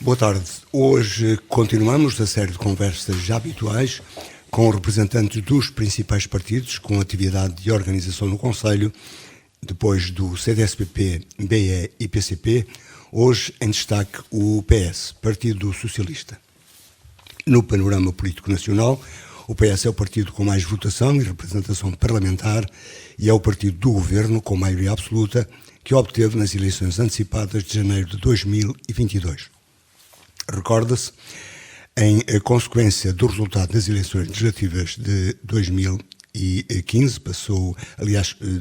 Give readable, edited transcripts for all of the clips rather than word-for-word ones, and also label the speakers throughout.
Speaker 1: Boa tarde. Hoje continuamos a série de conversas já habituais com representantes dos principais partidos com atividade de organização no Conselho, depois do CDS-PP, BE e PCP, hoje em destaque o PS, Partido Socialista. No panorama político nacional, o PS é o partido com mais votação e representação parlamentar e é o partido do governo com maioria absoluta que obteve nas eleições antecipadas de janeiro de 2022. Recorda-se, em consequência do resultado das eleições legislativas de 2015,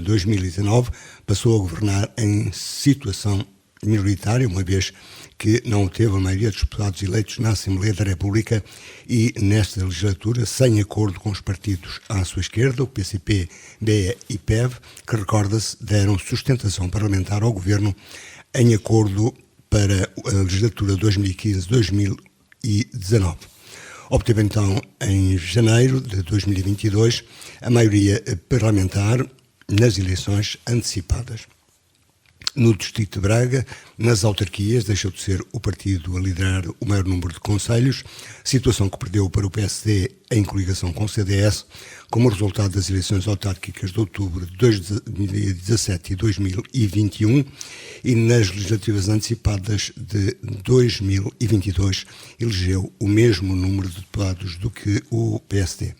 Speaker 1: 2019, passou a governar em situação minoritária, uma vez que não teve a maioria dos deputados eleitos na Assembleia da República e, nesta legislatura, sem acordo com os partidos à sua esquerda, o PCP, BE e PEV, que, recorda-se, deram sustentação parlamentar ao governo em acordo para a legislatura 2015-2019. Obteve, então, em janeiro de 2022, a maioria parlamentar nas eleições antecipadas. No Distrito de Braga, nas autarquias, deixou de ser o partido a liderar o maior número de concelhos, situação que perdeu para o PSD em coligação com o CDS, como resultado das eleições autárquicas de outubro de 2017 e 2021, e nas legislativas antecipadas de 2022 elegeu o mesmo número de deputados do que o PSD.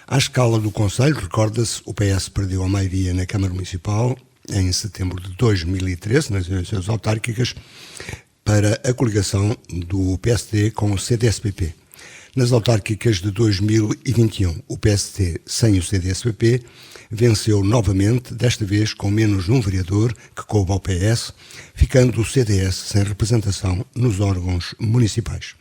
Speaker 1: À escala do Conselho, recorda-se, o PS perdeu a maioria na Câmara Municipal em setembro de 2013, nas eleições autárquicas, para a coligação do PSD com o CDS-PP. Nas autárquicas de 2021, o PSD, sem o CDS-PP, venceu novamente, desta vez com menos um vereador que coube ao PS, ficando o CDS sem representação nos órgãos municipais.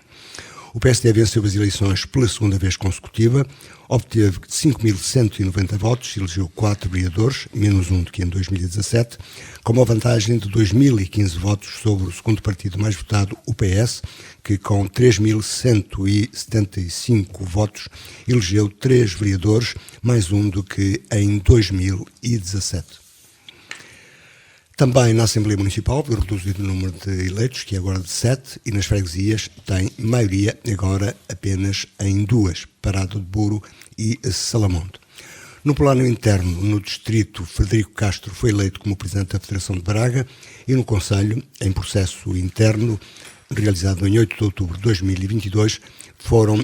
Speaker 1: O PSD venceu as eleições pela segunda vez consecutiva, obteve 5.190 votos e elegeu 4 vereadores, menos um do que em 2017, com uma vantagem de 2.015 votos sobre o segundo partido mais votado, o PS, que com 3.175 votos elegeu 3 vereadores, mais um do que em 2017. Também na Assembleia Municipal, foi reduzido o número de eleitos, que é agora de 7, e nas freguesias tem maioria agora apenas em 2, Parada de Buro e Salamonte. No plano interno, no distrito, Frederico Castro foi eleito como presidente da Federação de Braga e no Conselho, em processo interno, realizado em 8 de outubro de 2022, foram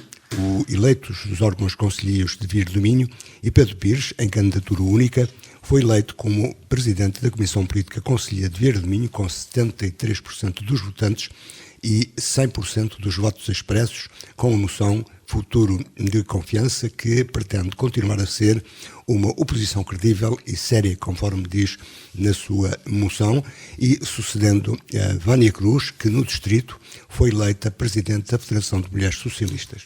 Speaker 1: eleitos os órgãos concelhios de Vir do Minho e Pedro Pires, em candidatura única, foi eleito como presidente da Comissão Política Concelhia de Vir do Minho, com 73% dos votantes e 100% dos votos expressos, com a moção Futuro de Confiança, que pretende continuar a ser uma oposição credível e séria, conforme diz na sua moção, e sucedendo a Vânia Cruz, que no distrito foi eleita presidente da Federação de Mulheres Socialistas.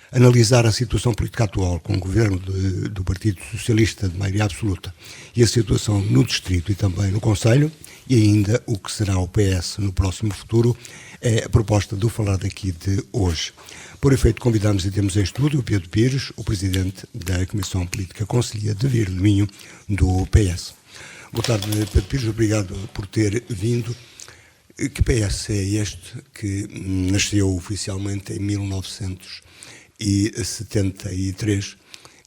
Speaker 1: Analisar a situação política atual com o governo do Partido Socialista de maioria absoluta e a situação no distrito e também no Conselho, e ainda o que será o PS no próximo futuro, é a proposta do Falar Daqui de hoje. Por efeito, convidamos e temos em estúdio o Pedro Pires, o presidente da Comissão Política Concelhia de Vir do Minho, do PS. Boa tarde, Pedro Pires, obrigado por ter vindo. Que PS é este que nasceu oficialmente em 1973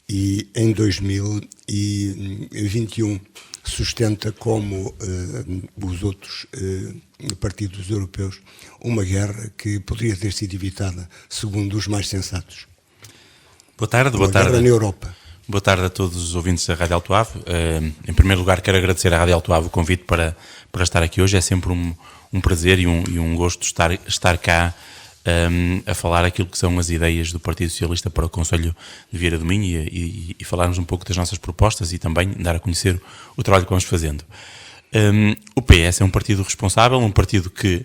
Speaker 1: e em 2021 sustenta, como os outros partidos europeus, uma guerra que poderia ter sido evitada, segundo os mais sensatos?
Speaker 2: Boa tarde, boa tarde.
Speaker 1: Guerra na Europa.
Speaker 2: Boa tarde a todos os ouvintes da Rádio Alto Ave. Em primeiro lugar, quero agradecer à Rádio Alto Ave o convite para estar aqui hoje. É sempre um prazer e um gosto estar cá a falar aquilo que são as ideias do Partido Socialista para o Conselho de Vieira do Minho e falarmos um pouco das nossas propostas e também dar a conhecer o trabalho que vamos fazendo. O PS é um partido responsável, um partido que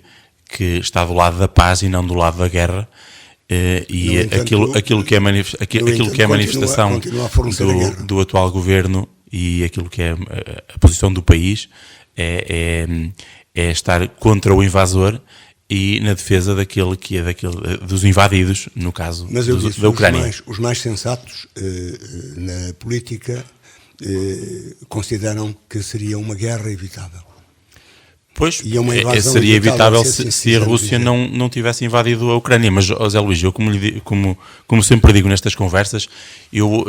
Speaker 2: está do lado da paz e não do lado da guerra, e aquilo que é manifestação do atual governo e aquilo que é a posição do país é estar contra o invasor e na defesa dos invadidos, no caso da Ucrânia.
Speaker 1: Os mais sensatos na política consideram que seria uma guerra evitável.
Speaker 2: Pois,
Speaker 1: E é uma invasão
Speaker 2: seria evitável
Speaker 1: se assim
Speaker 2: se a
Speaker 1: quisermos
Speaker 2: Rússia
Speaker 1: dizer.
Speaker 2: não tivesse invadido a Ucrânia. Mas, Zé Luís, eu como sempre digo nestas conversas, eu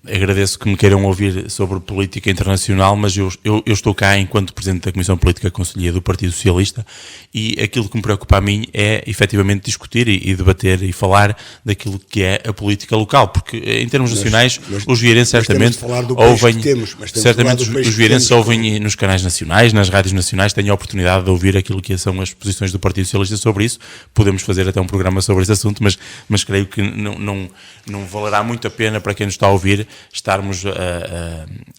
Speaker 2: agradeço que me queiram ouvir sobre política internacional, mas eu estou cá enquanto Presidente da Comissão Política Conselhia do Partido Socialista, e aquilo que me preocupa a mim é efetivamente discutir e debater e falar daquilo que é a política local, porque em termos nacionais os vieirenses certamente ouvem, certamente os vieirenses ouvem nos canais nacionais, nas rádios nacionais, têm a oportunidade de ouvir aquilo que são as posições do Partido Socialista sobre isso. Podemos fazer até um programa sobre esse assunto, mas creio que não valerá muito a pena para quem nos está a ouvir estarmos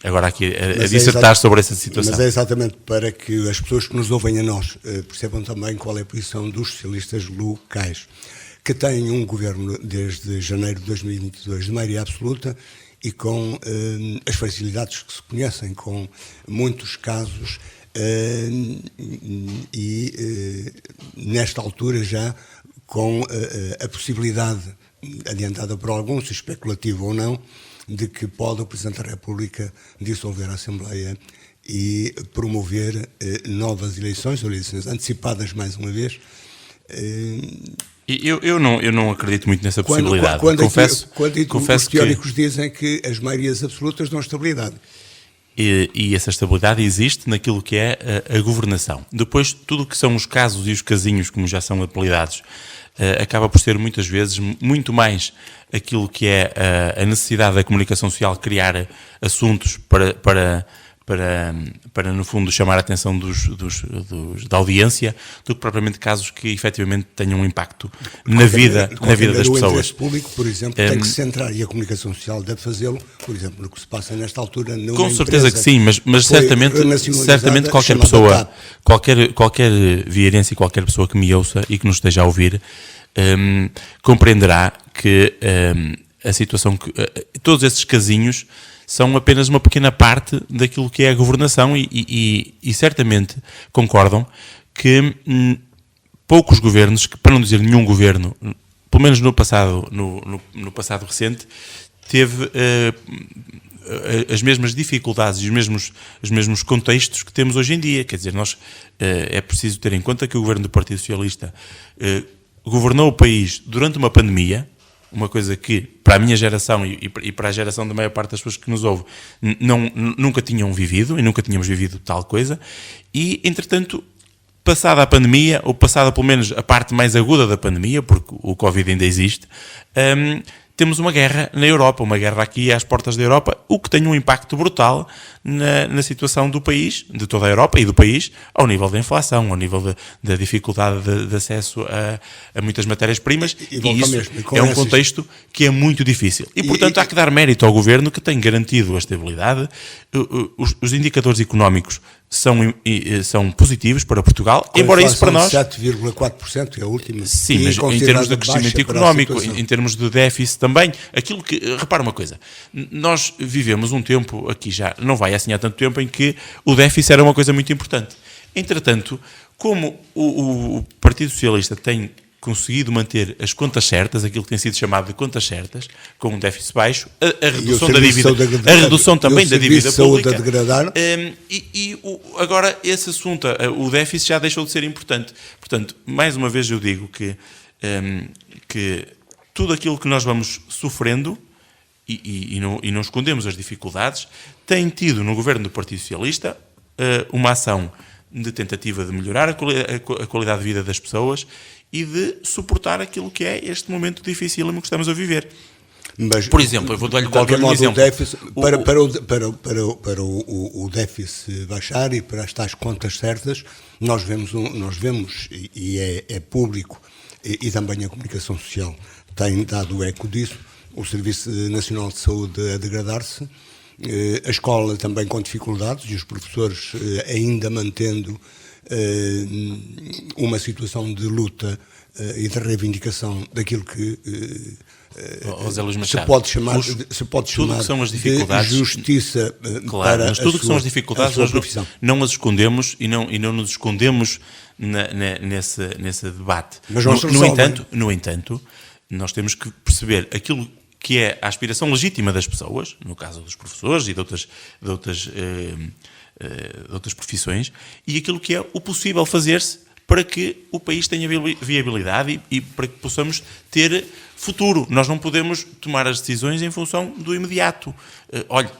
Speaker 2: agora aqui a dissertar sobre essa situação.
Speaker 1: Mas é exatamente para que as pessoas que nos ouvem a nós percebam também qual é a posição dos socialistas locais, que têm um governo desde janeiro de 2022 de maioria absoluta e com as facilidades que se conhecem, com muitos casos nesta altura já com a possibilidade adiantada por alguns, especulativo ou não, de que pode o Presidente da República dissolver a Assembleia e promover novas eleições, ou eleições antecipadas mais uma vez.
Speaker 2: Eu não acredito muito nessa possibilidade.
Speaker 1: Quando os teóricos dizem que as maiorias absolutas dão estabilidade.
Speaker 2: E essa estabilidade existe naquilo que é a governação. Depois, tudo o que são os casos e os casinhos, como já são apelidados, acaba por ser muitas vezes muito mais aquilo que é a necessidade da comunicação social criar assuntos para no fundo chamar a atenção da audiência, do que propriamente casos que efetivamente tenham um impacto na vida das pessoas. O
Speaker 1: interesse público, por exemplo, tem que se centrar, e a comunicação social deve fazê-lo, por exemplo, no que se passa nesta altura numa
Speaker 2: com certeza que sim, mas certamente qualquer
Speaker 1: chamada
Speaker 2: pessoa,
Speaker 1: TAP.
Speaker 2: qualquer vieirense e qualquer pessoa que me ouça e que nos esteja a ouvir compreenderá que a situação que todos esses casinhos são apenas uma pequena parte daquilo que é a governação e certamente concordam que poucos governos, para não dizer nenhum governo, pelo menos no passado recente, teve as mesmas dificuldades e os mesmos contextos que temos hoje em dia. Quer dizer, é preciso ter em conta que o governo do Partido Socialista governou o país durante uma pandemia, uma coisa que, para a minha geração e para a geração da maior parte das pessoas que nos ouve, nunca tinham vivido e nunca tínhamos vivido tal coisa, e, entretanto, passada a pandemia, ou passada pelo menos a parte mais aguda da pandemia, porque o Covid ainda existe, temos uma guerra na Europa, uma guerra aqui às portas da Europa, o que tem um impacto brutal na situação do país, de toda a Europa e do país, ao nível da inflação, ao nível da dificuldade de acesso a muitas matérias-primas, e isso é um contexto que é muito difícil. E, portanto, há que dar mérito ao Governo, que tem garantido a estabilidade. Os indicadores económicos são positivos para Portugal, embora isso para nós...
Speaker 1: 7,4% é a última.
Speaker 2: Sim, mas em termos de crescimento económico, em termos de déficit também, aquilo que... Repara uma coisa, nós vivemos um tempo, aqui já não vai assim há tanto tempo, em que o déficit era uma coisa muito importante. Entretanto, como o Partido Socialista tem conseguido manter as contas certas, aquilo que tem sido chamado de contas certas, com um déficit baixo, a redução da dívida, a redução também da dívida pública, agora esse assunto, o déficit já deixou de ser importante. Portanto, mais uma vez eu digo que tudo aquilo que nós vamos sofrendo, e não escondemos as dificuldades, tem tido no governo do Partido Socialista uma ação de tentativa de melhorar a qualidade de vida das pessoas e de suportar aquilo que é este momento difícil que estamos a viver.
Speaker 1: Mas,
Speaker 2: por exemplo, eu vou dar-lhe um exemplo.
Speaker 1: Para o déficit baixar e para estas contas certas, nós vemos e é público, e também a comunicação social tem dado eco disso, o Serviço Nacional de Saúde a degradar-se, a escola também com dificuldades e os professores ainda mantendo uma situação de luta e de reivindicação daquilo que se pode chamar
Speaker 2: tudo que são as dificuldades,
Speaker 1: de justiça
Speaker 2: claro, mas tudo que são as dificuldades nós não as escondemos e não nos escondemos nesse debate.
Speaker 1: Mas
Speaker 2: no entanto, nós temos que perceber aquilo que é a aspiração legítima das pessoas, no caso dos professores e de outras de outras profissões, e aquilo que é o possível fazer-se para que o país tenha viabilidade e para que possamos ter futuro. Nós não podemos tomar as decisões em função do imediato. Olha,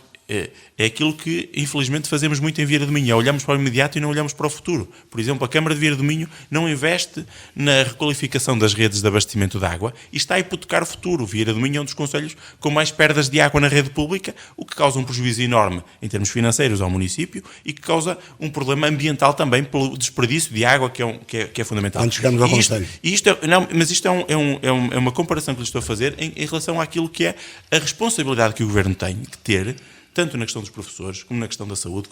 Speaker 2: é aquilo que, infelizmente, fazemos muito em Vieira do Minho. Olhamos para o imediato e não olhamos para o futuro. Por exemplo, a Câmara de Vieira do Minho não investe na requalificação das redes de abastecimento de água e está a hipotecar o futuro. Vieira do Minho é um dos concelhos com mais perdas de água na rede pública, o que causa um prejuízo enorme em termos financeiros ao município e que causa um problema ambiental também pelo desperdício de água, que é fundamental.
Speaker 1: Quando chegamos ao concelho.
Speaker 2: Isto é uma comparação que lhe estou a fazer em relação àquilo que é a responsabilidade que o Governo tem que ter, tanto na questão dos professores, como na questão da saúde,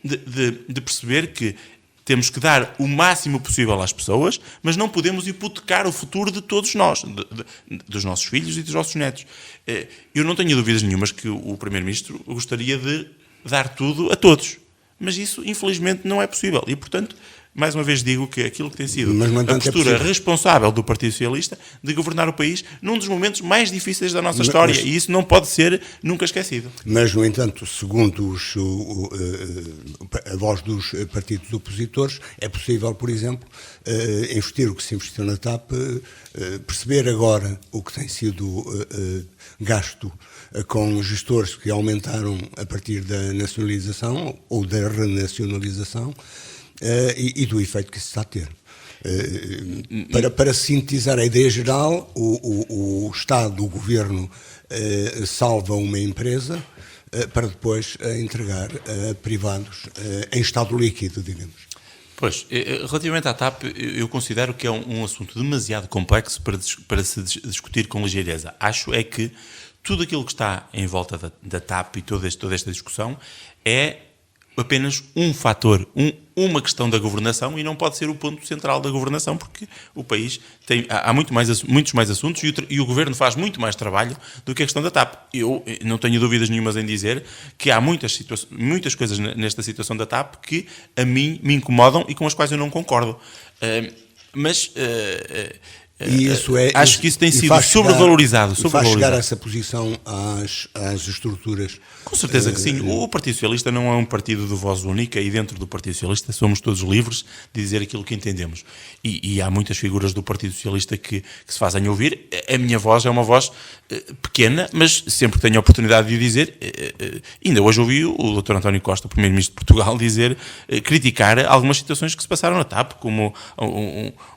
Speaker 2: de perceber que temos que dar o máximo possível às pessoas, mas não podemos hipotecar o futuro de todos nós, dos nossos filhos e dos nossos netos. Eu não tenho dúvidas nenhumas que o Primeiro-Ministro gostaria de dar tudo a todos, mas isso, infelizmente, não é possível. E, portanto, mais uma vez digo que aquilo que tem sido a postura responsável do Partido Socialista de governar o país num dos momentos mais difíceis da nossa história, e isso não pode ser nunca esquecido.
Speaker 1: Mas, no entanto, segundo a voz dos partidos opositores, é possível, por exemplo, investir o que se investiu na TAP, perceber agora o que tem sido gasto com gestores que aumentaram a partir da nacionalização ou da renacionalização, e do efeito que isso está a ter. Para sintetizar a ideia geral, o Estado, o Governo, salva uma empresa para depois entregar a privados em estado líquido, digamos.
Speaker 2: Pois, relativamente à TAP, eu considero que é um assunto demasiado complexo para se discutir com ligeireza. Acho é que tudo aquilo que está em volta da TAP e toda esta discussão é apenas um fator, uma questão da governação, e não pode ser o ponto central da governação, porque o país há muitos mais assuntos e o Governo faz muito mais trabalho do que a questão da TAP. Eu não tenho dúvidas nenhumas em dizer que há muitas coisas nesta situação da TAP que a mim me incomodam e com as quais eu não concordo. Acho que isso tem sido sobrevalorizado.
Speaker 1: Faz chegar a essa posição às estruturas.
Speaker 2: Com certeza que sim. O Partido Socialista não é um partido de voz única, e dentro do Partido Socialista somos todos livres de dizer aquilo que entendemos. E há muitas figuras do Partido Socialista que se fazem ouvir. A minha voz é uma voz pequena, mas sempre que tenho a oportunidade de dizer, ainda hoje ouvi o Dr. António Costa, o Primeiro-Ministro de Portugal, criticar algumas situações que se passaram na TAP, como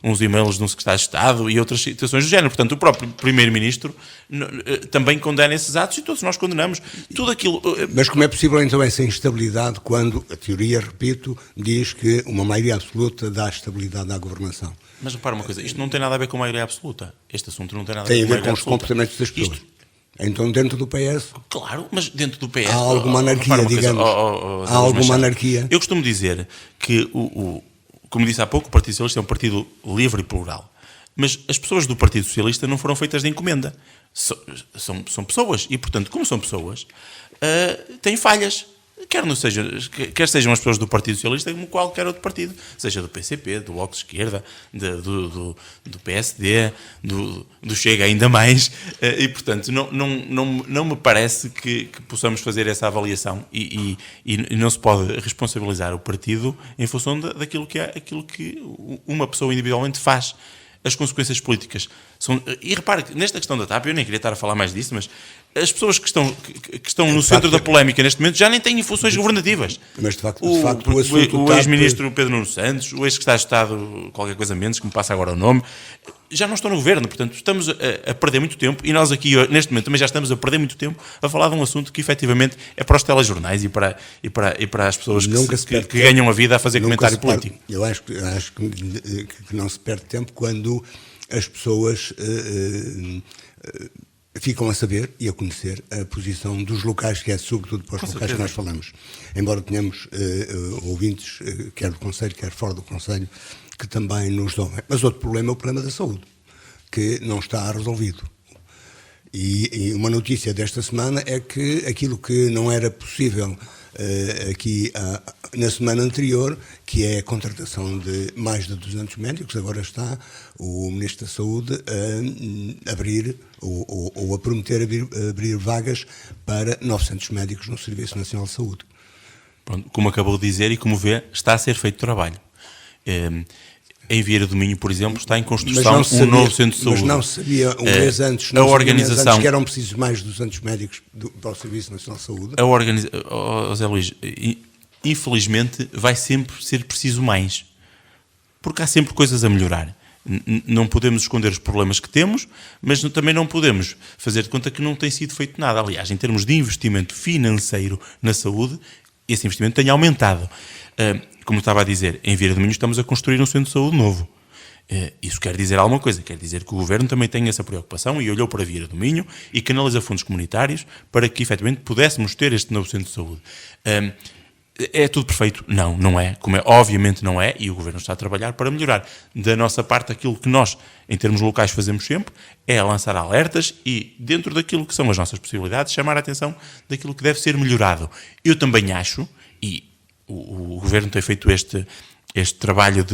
Speaker 2: uns e-mails de um secretário de Estado e outras situações do género. Portanto, o próprio Primeiro-Ministro também condena esses atos e todos nós condenamos. Tudo aquilo.
Speaker 1: Mas como é possível então essa instabilidade quando a teoria, repito, diz que uma maioria absoluta dá estabilidade à governação?
Speaker 2: Mas repara uma coisa, isto não tem nada a ver com maioria absoluta. Este assunto não tem nada
Speaker 1: tem
Speaker 2: a ver com
Speaker 1: os comportamentos das pessoas. Então, dentro do PS...
Speaker 2: Claro, mas dentro do PS...
Speaker 1: Há alguma anarquia, digamos. Há alguma anarquia.
Speaker 2: Eu costumo dizer que, como disse há pouco, o Partido Socialista é um partido livre e plural. Mas as pessoas do Partido Socialista não foram feitas de encomenda. São pessoas. E, portanto, como são pessoas, têm falhas. Quer sejam as pessoas do Partido Socialista como qualquer outro partido. Seja do PCP, do Bloco de Esquerda, do PSD, do Chega ainda mais. E, portanto, não me parece que possamos fazer essa avaliação. E não se pode responsabilizar o partido em função daquilo que é aquilo que uma pessoa individualmente faz. As consequências políticas são... E repare que nesta questão da TAP, eu nem queria estar a falar mais disso, mas as pessoas que estão no centro da polémica neste momento já nem têm funções governativas.
Speaker 1: Mas de facto o assunto
Speaker 2: o ex-ministro Pedro Nuno Santos, o ex-secretário de Estado, qualquer coisa Mendes, que me passa agora o nome, já não estão no governo. Portanto, estamos a perder muito tempo, e nós aqui, neste momento, também já estamos a perder muito tempo a falar de um assunto que, efetivamente, é para os telejornais e para as pessoas que ganham a vida a fazer comentário político.
Speaker 1: Eu acho que não se perde tempo quando as pessoas ficam a saber e a conhecer a posição dos locais, que é sobretudo para os locais que nós falamos. Embora tenhamos ouvintes, quer do Conselho, quer fora do Conselho, que também nos dão. Mas outro problema é o problema da saúde, que não está resolvido. E uma notícia desta semana é que aquilo que não era possível aqui na semana anterior, que é a contratação de mais de 200 médicos, agora está o Ministro da Saúde a abrir ou a prometer abrir vagas para 900 médicos no Serviço Nacional de Saúde.
Speaker 2: Pronto, como acabou de dizer e como vê, está a ser feito trabalho. Em Vieira do Minho, por exemplo, está em construção um novo centro de saúde.
Speaker 1: Mas não sabia um mês antes,
Speaker 2: a organização,
Speaker 1: que eram precisos mais 200 médicos para o Serviço Nacional de Saúde?
Speaker 2: José Luís, infelizmente vai sempre ser preciso mais. Porque há sempre coisas a melhorar. Não podemos esconder os problemas que temos, mas também não podemos fazer de conta que não tem sido feito nada. Aliás, em termos de investimento financeiro na saúde, esse investimento tem aumentado. Como estava a dizer, em Vieira do Minho estamos a construir um centro de saúde novo. Isso quer dizer alguma coisa, quer dizer que o Governo também tem essa preocupação e olhou para Vieira do Minho e canaliza fundos comunitários para que, efetivamente, pudéssemos ter este novo centro de saúde. É tudo perfeito? Não, não é. Como é, obviamente não é, e o Governo está a trabalhar para melhorar. Da nossa parte, aquilo que nós, em termos locais, fazemos sempre é lançar alertas e, dentro daquilo que são as nossas possibilidades, chamar a atenção daquilo que deve ser melhorado. Eu também acho, e o Governo tem feito este trabalho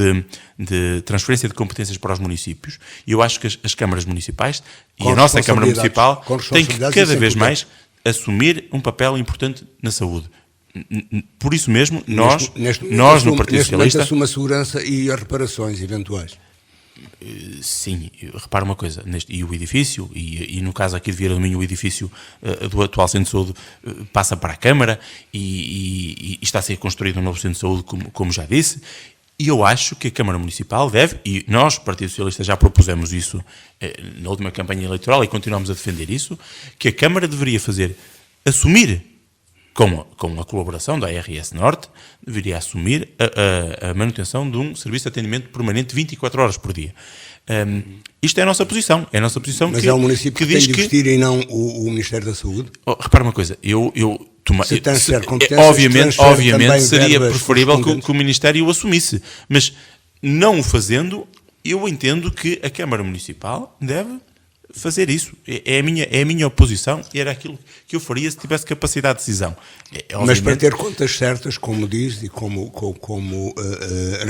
Speaker 2: de transferência de competências para os municípios, e eu acho que as câmaras municipais e a nossa Câmara Municipal têm que cada vez mais assumir um papel importante na saúde. Por isso mesmo, nós no Partido Socialista...
Speaker 1: assume a segurança e as reparações eventuais.
Speaker 2: Sim, repara uma coisa, e o edifício, e no caso aqui de Vieira do Minho, o edifício do atual Centro de Saúde passa para a Câmara e está a ser construído um novo Centro de Saúde, como já disse, e eu acho que a Câmara Municipal deve, e nós, Partido Socialista, já propusemos isso na última campanha eleitoral e continuamos a defender isso, que a Câmara deveria assumir, com a colaboração da ARS Norte, deveria assumir a manutenção de um serviço de atendimento permanente 24 horas por dia. Isto é a nossa posição.
Speaker 1: Mas é o município que diz tem de investir e não o Ministério da Saúde?
Speaker 2: Repara uma coisa, obviamente seria preferível que o Ministério o assumisse, mas não o fazendo, eu entendo que a Câmara Municipal deve fazer isso. É a minha oposição e era aquilo que eu faria se tivesse capacidade de decisão.
Speaker 1: Mas para ter contas certas, como diz, e como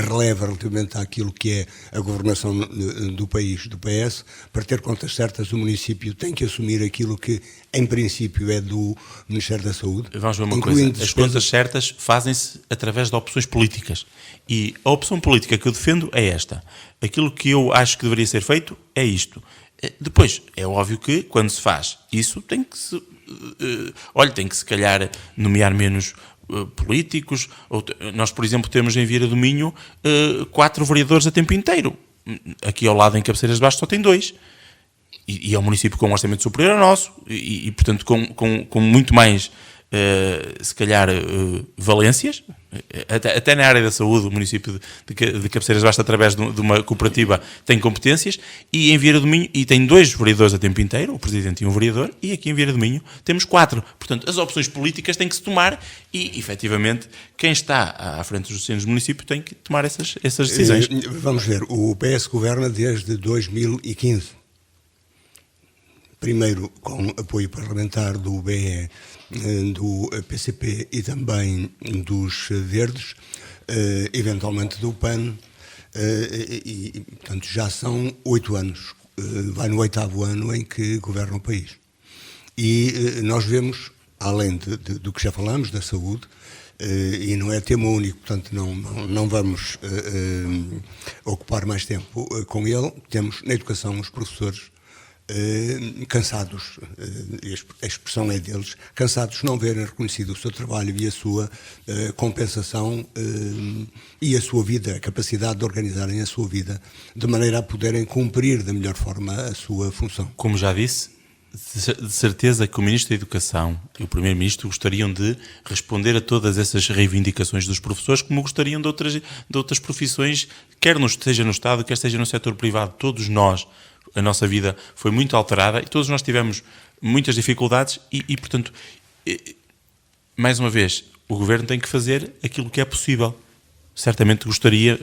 Speaker 1: releva relativamente àquilo que é a governação do país, do PS, para ter contas certas, o município tem que assumir aquilo que, em princípio, é do Ministério da Saúde.
Speaker 2: Vamos ver uma coisa, as contas certas fazem-se através de opções políticas. E a opção política que eu defendo é esta. Aquilo que eu acho que deveria ser feito é isto. Depois, é óbvio que, quando se faz isso, tem que se calhar nomear menos políticos. Nós, por exemplo, temos em Vieira do Minho 4 vereadores a tempo inteiro. Aqui ao lado, em Cabeceiras de Baixo, só tem 2. E é um município com um orçamento superior ao nosso e portanto, com muito mais, se calhar, valências. Até na área da saúde, o município de Cabeceiras de Baixo, através de uma cooperativa, tem competências, e em Vieira do Minho, e tem 2 vereadores a tempo inteiro, o presidente e um vereador, e aqui em Vieira do Minho temos 4. Portanto, as opções políticas têm que se tomar e, efetivamente, quem está à frente dos centros do município tem que tomar essas decisões.
Speaker 1: Vamos ver, o PS governa desde 2015. Primeiro com apoio parlamentar do BE, do PCP e também dos Verdes, eventualmente do PAN, e portanto já são 8 anos, vai no 8º ano em que governa o país. E nós vemos, além do que já falamos, da saúde, e não é tema único, portanto não vamos ocupar mais tempo com ele, temos na educação os professores cansados, a expressão é deles, cansados de não verem reconhecido o seu trabalho e a sua compensação e a sua vida, a capacidade de organizarem a sua vida de maneira a poderem cumprir da melhor forma a sua função.
Speaker 2: Como já disse, de certeza que o Ministro da Educação e o Primeiro-Ministro gostariam de responder a todas essas reivindicações dos professores, como gostariam de outras profissões, quer seja no Estado, quer seja no setor privado. Todos nós, a nossa vida foi muito alterada e todos nós tivemos muitas dificuldades e portanto, mais uma vez, o Governo tem que fazer aquilo que é possível. Certamente gostaria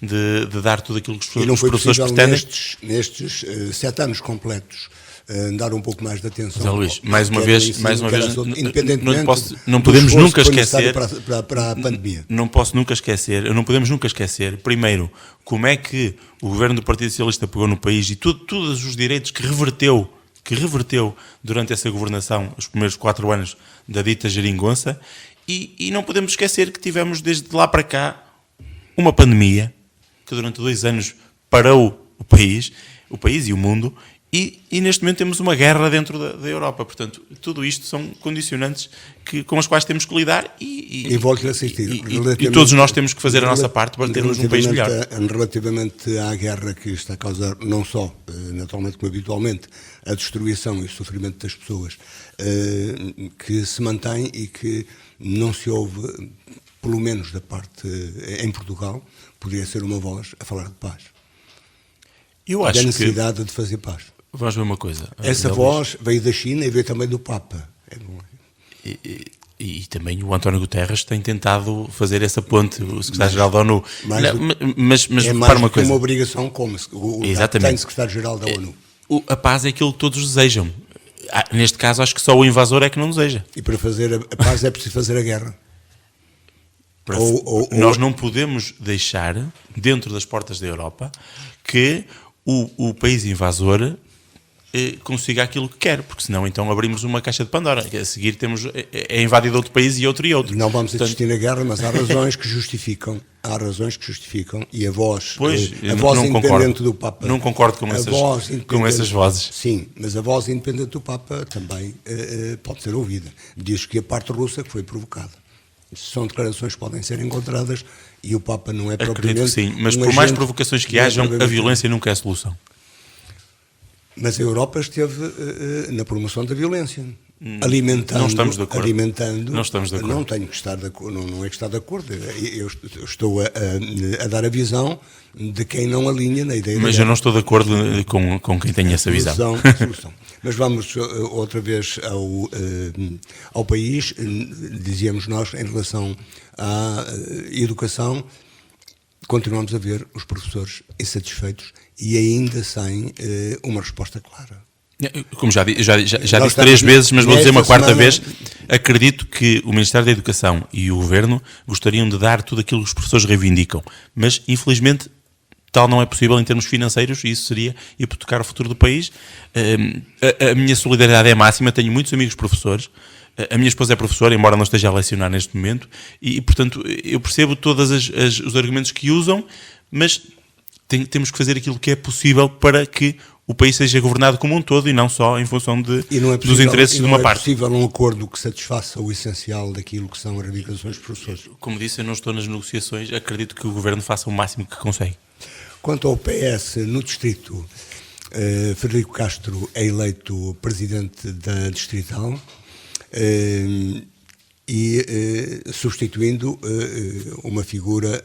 Speaker 2: de dar tudo aquilo que os professores pretendem.
Speaker 1: Nestes 7 anos completos, dar um pouco mais de atenção.
Speaker 2: José Luís, mais uma vez, não podemos nunca esquecer
Speaker 1: para a pandemia.
Speaker 2: Não podemos nunca esquecer, primeiro, como é que o Governo do Partido Socialista pegou no país e todos os direitos que reverteu durante essa governação, os primeiros 4 anos da dita geringonça, E não podemos esquecer que tivemos desde lá para cá uma pandemia que durante 2 anos parou o país e o mundo, e neste momento temos uma guerra dentro da Europa. Portanto, tudo isto são condicionantes com as quais temos que lidar
Speaker 1: e volto a assistir.
Speaker 2: E todos nós temos que fazer a nossa parte para termos um país melhor.
Speaker 1: Relativamente à guerra que está a causar, não só, naturalmente como habitualmente, a destruição e o sofrimento das pessoas, que se mantém e que não se ouve, pelo menos da parte em Portugal, poderia ser uma voz a falar de paz.
Speaker 2: Eu acho
Speaker 1: da necessidade de fazer paz.
Speaker 2: Vamos ver uma coisa.
Speaker 1: Essa voz veio da China e veio também do Papa.
Speaker 2: E também o António Guterres tem tentado fazer essa ponte, o secretário-geral da ONU. Mas
Speaker 1: é mais uma coisa. Uma obrigação como tem secretário-geral da ONU.
Speaker 2: A paz é aquilo que todos desejam. Neste caso, acho que só o invasor é que não deseja.
Speaker 1: E para fazer a paz é preciso fazer a guerra.
Speaker 2: Nós não podemos deixar, dentro das portas da Europa, que o país invasor consiga aquilo que quer, porque senão então abrimos uma caixa de Pandora. A seguir é invadido outro país e outro.
Speaker 1: Não vamos insistir na guerra, mas há razões que justificam. E a voz, independente do Papa.
Speaker 2: Não concordo com essas vozes.
Speaker 1: Sim, mas a voz independente do Papa também pode ser ouvida. Diz que a parte russa que foi provocada. São declarações que podem ser encontradas e o Papa não é propriamente...
Speaker 2: Acredito que sim, mas por mais provocações que hajam, a violência nunca é a solução.
Speaker 1: Mas a Europa esteve na promoção da violência, alimentando...
Speaker 2: Não estamos de acordo.
Speaker 1: Não estamos de acordo. Não tenho que estar de acordo, não é que estar de acordo. Eu estou a dar a visão de quem não alinha na ideia...
Speaker 2: Mas eu não estou de acordo com quem tem essa visão.
Speaker 1: Solução. Mas vamos outra vez ao país. Dizíamos nós, em relação à educação, continuamos a ver os professores insatisfeitos e ainda sem uma resposta clara.
Speaker 2: Como já disse 3 vezes, mas vou dizer uma quarta vez, acredito que o Ministério da Educação e o Governo gostariam de dar tudo aquilo que os professores reivindicam, mas infelizmente tal não é possível em termos financeiros e isso seria hipotecar o futuro do país. A minha solidariedade é máxima, tenho muitos amigos professores, a minha esposa é professora, embora não esteja a lecionar neste momento, e portanto eu percebo todos os argumentos que usam, mas temos que fazer aquilo que é possível para que o país seja governado como um todo e não só em função dos interesses de uma parte.
Speaker 1: Não é possível um acordo que satisfaça o essencial daquilo que são as reivindicações dos professores.
Speaker 2: Como disse, eu não estou nas negociações, acredito que o Governo faça o máximo que consegue.
Speaker 1: Quanto ao PS no Distrito, Frederico Castro é eleito presidente da Distrital e substituindo uma figura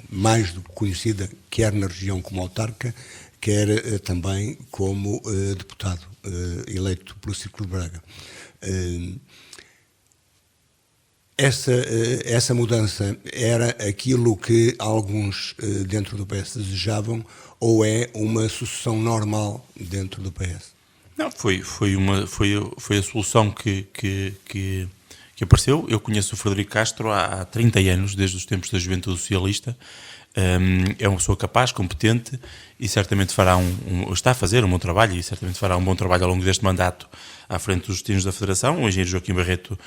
Speaker 1: mais do que conhecida, quer na região como autarca, quer também como deputado eleito pelo Círculo de Braga. Essa mudança era aquilo que alguns dentro do PS desejavam ou é uma sucessão normal dentro do PS?
Speaker 2: Não, foi a solução que apareceu. Eu conheço o Frederico Castro há 30 anos, desde os tempos da Juventude Socialista. É uma pessoa capaz, competente e certamente está a fazer um bom trabalho e certamente fará um bom trabalho ao longo deste mandato à frente dos destinos da Federação. O engenheiro Joaquim Barreto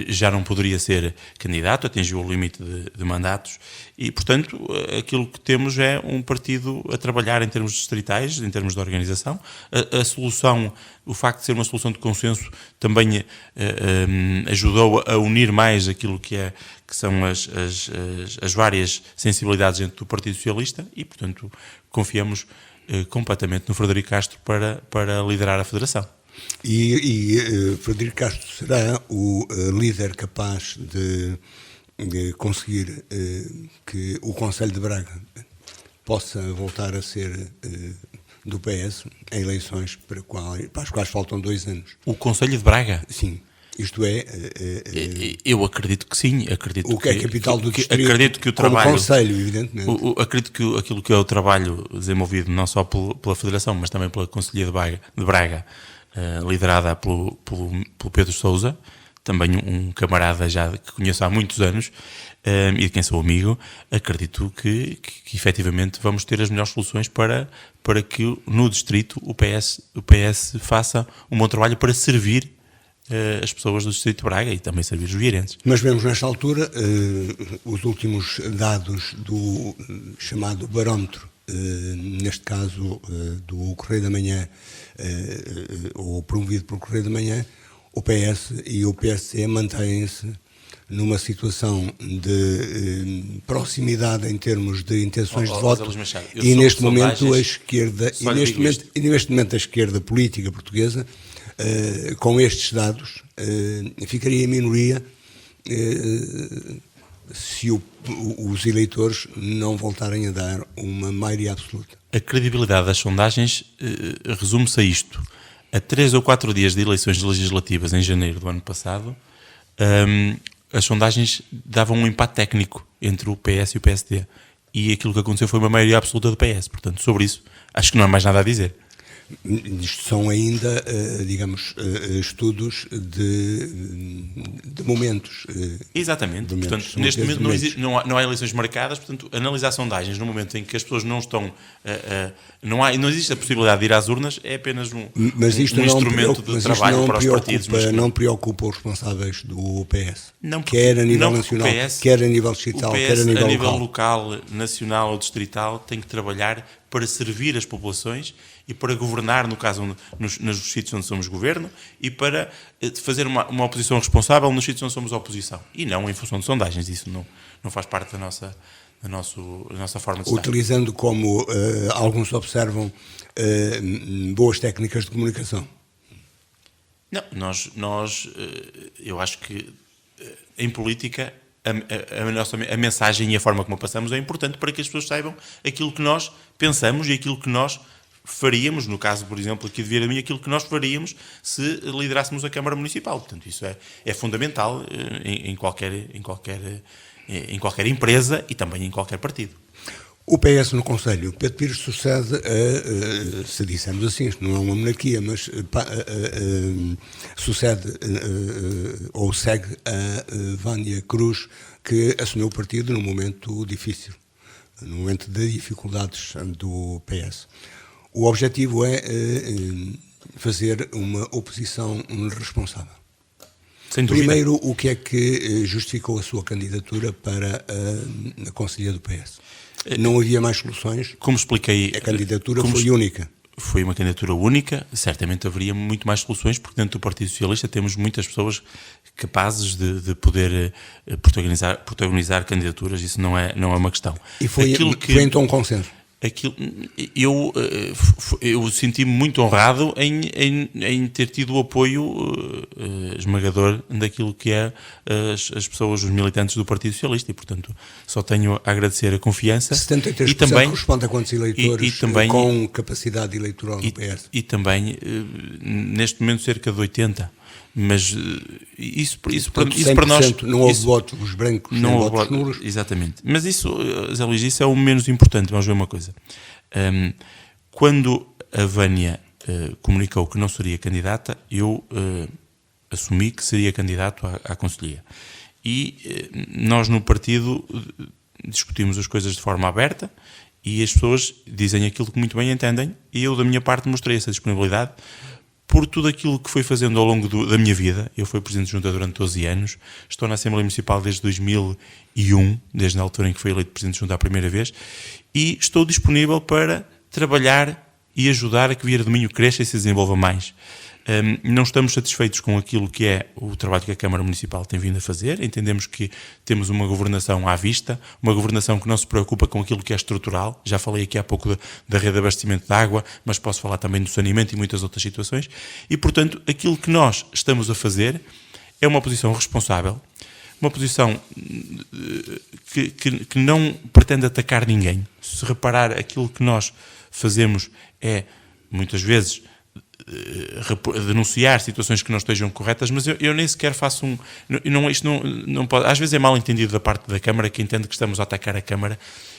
Speaker 2: já não poderia ser candidato, atingiu o limite de mandatos e, portanto, aquilo que temos é um partido a trabalhar em termos distritais, em termos de organização. A solução, o facto de ser uma solução de consenso também ajudou a unir mais aquilo que são as várias sensibilidades dentro do Partido Socialista e, portanto, confiamos completamente no Frederico Castro para liderar a Federação.
Speaker 1: E Frederico Castro será o líder capaz de conseguir que o Conselho de Braga possa voltar a ser do PS em eleições para as quais faltam 2 anos.
Speaker 2: O Conselho de Braga?
Speaker 1: Sim. Isto é...
Speaker 2: eu acredito que sim. Acredito
Speaker 1: o que é capital do distrito,
Speaker 2: acredito que o trabalho,
Speaker 1: como conselho, evidentemente.
Speaker 2: Acredito que aquilo que é o trabalho desenvolvido não só pela Federação, mas também pela Conselhia de Braga, liderada pelo Pedro Sousa, também um camarada já que conheço há muitos anos e de quem sou amigo, acredito que efetivamente vamos ter as melhores soluções para que no distrito o PS faça um bom trabalho para servir as pessoas do Distrito de Braga e também servir os vieirenses.
Speaker 1: Mas vemos nesta altura os últimos dados do chamado barómetro, neste caso do Correio da Manhã, ou promovido pelo Correio da Manhã. O PS e o PSD mantêm-se numa situação de proximidade em termos de intenções de voto, e neste momento a esquerda, e neste momento a esquerda política portuguesa, com estes dados, ficaria em minoria se os eleitores não voltarem a dar uma maioria absoluta.
Speaker 2: A credibilidade das sondagens resume-se a isto. A 3 ou 4 dias de eleições legislativas em janeiro do ano passado, as sondagens davam um empate técnico entre o PS e o PSD. E aquilo que aconteceu foi uma maioria absoluta do PS. Portanto, sobre isso, acho que não há mais nada a dizer.
Speaker 1: Isto são ainda, digamos, estudos de momentos.
Speaker 2: Exatamente. Portanto, neste momento não há eleições marcadas, portanto, analisar sondagens no momento em que as pessoas não estão... não existe a possibilidade de ir às urnas, é apenas um instrumento de trabalho para os partidos.
Speaker 1: Mas não preocupa os responsáveis do PS, quer a nível nacional, quer a nível distrital, quer a nível
Speaker 2: local, nacional ou distrital, tem que trabalhar para servir as populações e para governar, no caso, nos sítios onde somos governo, e para fazer uma oposição responsável nos sítios onde somos oposição. E não em função de sondagens. Isso não faz parte da nossa forma de estar.
Speaker 1: Utilizando, como alguns observam, boas técnicas de comunicação.
Speaker 2: Não, eu acho que em política a mensagem e a forma como a passamos é importante para que as pessoas saibam aquilo que nós pensamos e aquilo que nós faríamos, no caso, por exemplo, aqui de Vieira-Mim, aquilo que nós faríamos se liderássemos a Câmara Municipal. Portanto, isso é fundamental em qualquer empresa e também em qualquer partido.
Speaker 1: O PS no Conselho, Pedro Pires, sucede a, se dissermos assim, isto não é uma monarquia, mas sucede ou segue a Vânia Cruz, que assumiu o partido num momento difícil, num momento de dificuldades do PS. O objetivo é fazer uma oposição responsável.
Speaker 2: Sem dúvida.
Speaker 1: Primeiro, o que é que justificou a sua candidatura para a Conselhia do PS? Não havia mais soluções?
Speaker 2: Como expliquei...
Speaker 1: A candidatura foi única.
Speaker 2: Foi uma candidatura única, certamente haveria muito mais soluções, porque dentro do Partido Socialista temos muitas pessoas capazes de poder protagonizar candidaturas, isso não é uma questão.
Speaker 1: E foi então um consenso?
Speaker 2: Eu senti-me muito honrado em ter tido o apoio esmagador daquilo que é as pessoas, os militantes do Partido Socialista, e portanto só tenho a agradecer a confiança.
Speaker 1: 73%
Speaker 2: e também
Speaker 1: corresponde a quantos eleitores com capacidade eleitoral no PS?
Speaker 2: E também, neste momento, cerca de 80%. Mas isso para nós...
Speaker 1: Não houve votos brancos, não houve votos nulos.
Speaker 2: Exatamente. Mas isso, Zé Luís, isso é o menos importante. Vamos ver uma coisa. Quando a Vânia comunicou que não seria candidata, eu assumi que seria candidato à Conselhia. E nós no partido discutimos as coisas de forma aberta e as pessoas dizem aquilo que muito bem entendem, e eu da minha parte mostrei essa disponibilidade por tudo aquilo que fui fazendo ao longo da minha vida. Eu fui Presidente de Junta durante 12 anos, estou na Assembleia Municipal desde 2001, desde a altura em que fui eleito Presidente de Junta a primeira vez, e estou disponível para trabalhar e ajudar a que Vieira do Minho cresça e se desenvolva mais. Não estamos satisfeitos com aquilo que é o trabalho que a Câmara Municipal tem vindo a fazer. Entendemos que temos uma governação à vista, uma governação que não se preocupa com aquilo que é estrutural. Já falei aqui há pouco da rede de abastecimento de água, mas posso falar também do saneamento e muitas outras situações. E, portanto, aquilo que nós estamos a fazer é uma posição responsável, uma posição que não pretende atacar ninguém. Se reparar, aquilo que nós fazemos é, muitas vezes, denunciar situações que não estejam corretas, mas eu nem sequer faço isto não pode, às vezes é mal entendido da parte da Câmara, que entende que estamos a atacar a Câmara.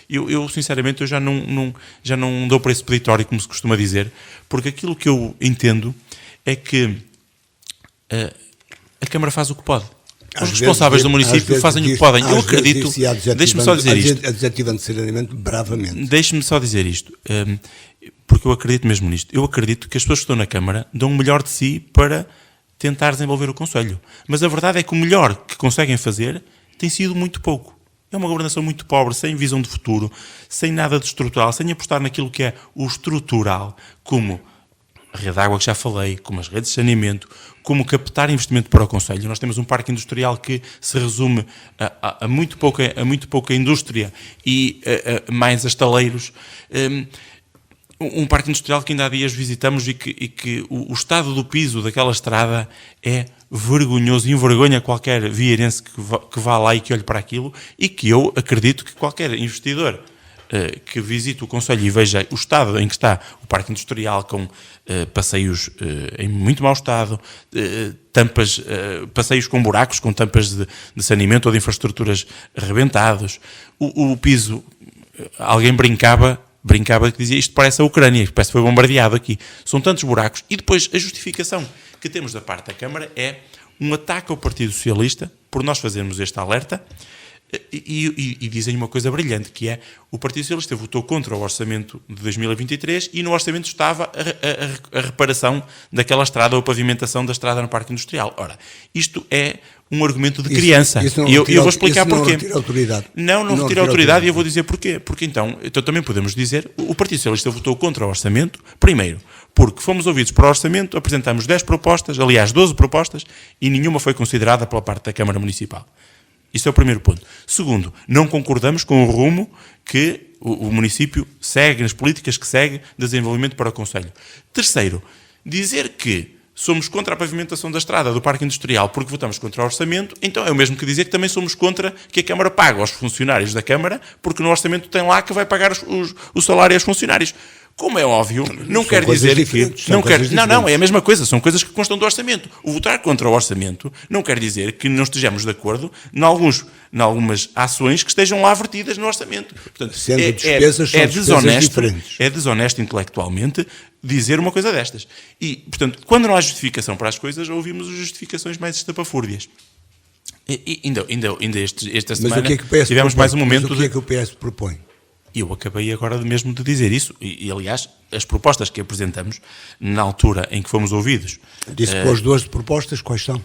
Speaker 2: Eu sinceramente, eu já não dou para esse peditório, como se costuma dizer, porque aquilo que eu entendo é que a Câmara faz o que pode. Os responsáveis do município fazem o que podem. Eu acredito, deixe-me só dizer isto.
Speaker 1: Adjetivando seriamente, bravamente.
Speaker 2: Deixe-me só dizer isto, porque eu acredito mesmo nisto. Eu acredito que as pessoas que estão na Câmara dão o melhor de si para tentar desenvolver o concelho. Mas a verdade é que o melhor que conseguem fazer tem sido muito pouco. É uma governação muito pobre, sem visão de futuro, sem nada de estrutural, sem apostar naquilo que é o estrutural, como a rede de água que já falei, como as redes de saneamento, como captar investimento para o concelho. Nós temos um parque industrial que se resume a muito pouca indústria e mais a estaleiros. Um parque industrial que ainda há dias visitamos e que o estado do piso daquela estrada é vergonhoso, envergonha qualquer vieirense que vá lá e que olhe para aquilo, e que eu acredito que qualquer investidor que visite o concelho e veja o estado em que está o parque industrial, com passeios em muito mau estado, passeios com buracos, com tampas de saneamento ou de infraestruturas arrebentados, o piso, alguém brincava que dizia, isto parece a Ucrânia, parece que foi bombardeado aqui. São tantos buracos. E depois a justificação que temos da parte da Câmara é um ataque ao Partido Socialista por nós fazermos este alerta, e dizem uma coisa brilhante, que é: o Partido Socialista votou contra o orçamento de 2023 e no orçamento estava a reparação daquela estrada ou a pavimentação da estrada no Parque Industrial. Ora, isto é um argumento de criança.
Speaker 1: Isso
Speaker 2: e eu vou explicar porquê.
Speaker 1: Não retira autoridade.
Speaker 2: Não retira autoridade, e eu vou dizer porquê. Porque então também podemos dizer: o Partido Socialista votou contra o orçamento, primeiro, porque fomos ouvidos para o orçamento, apresentamos 10 propostas, aliás 12 propostas, e nenhuma foi considerada pela parte da Câmara Municipal. Isso é o primeiro ponto. Segundo, não concordamos com o rumo que o município segue, nas políticas que segue de desenvolvimento para o concelho. Terceiro, dizer que somos contra a pavimentação da estrada do Parque Industrial porque votamos contra o orçamento, então é o mesmo que dizer que também somos contra que a Câmara pague aos funcionários da Câmara, porque no orçamento tem lá que vai pagar o salário aos funcionários. Como é óbvio, não quer dizer que... Não, é a mesma coisa, são coisas que constam do orçamento. O votar contra o orçamento não quer dizer que não estejamos de acordo em algumas ações que estejam lá vertidas no orçamento. Portanto,
Speaker 1: sendo despesas, são despesas diferentes.
Speaker 2: É desonesto intelectualmente dizer uma coisa destas. E, portanto, quando não há justificação para as coisas, ouvimos as justificações mais estapafúrdias. E ainda esta semana tivemos mais um momento...
Speaker 1: Mas o que é que o PS propõe?
Speaker 2: Eu acabei agora mesmo de dizer isso, e aliás, as propostas que apresentamos, na altura em que fomos ouvidos...
Speaker 1: Disse que as 12 propostas, quais são?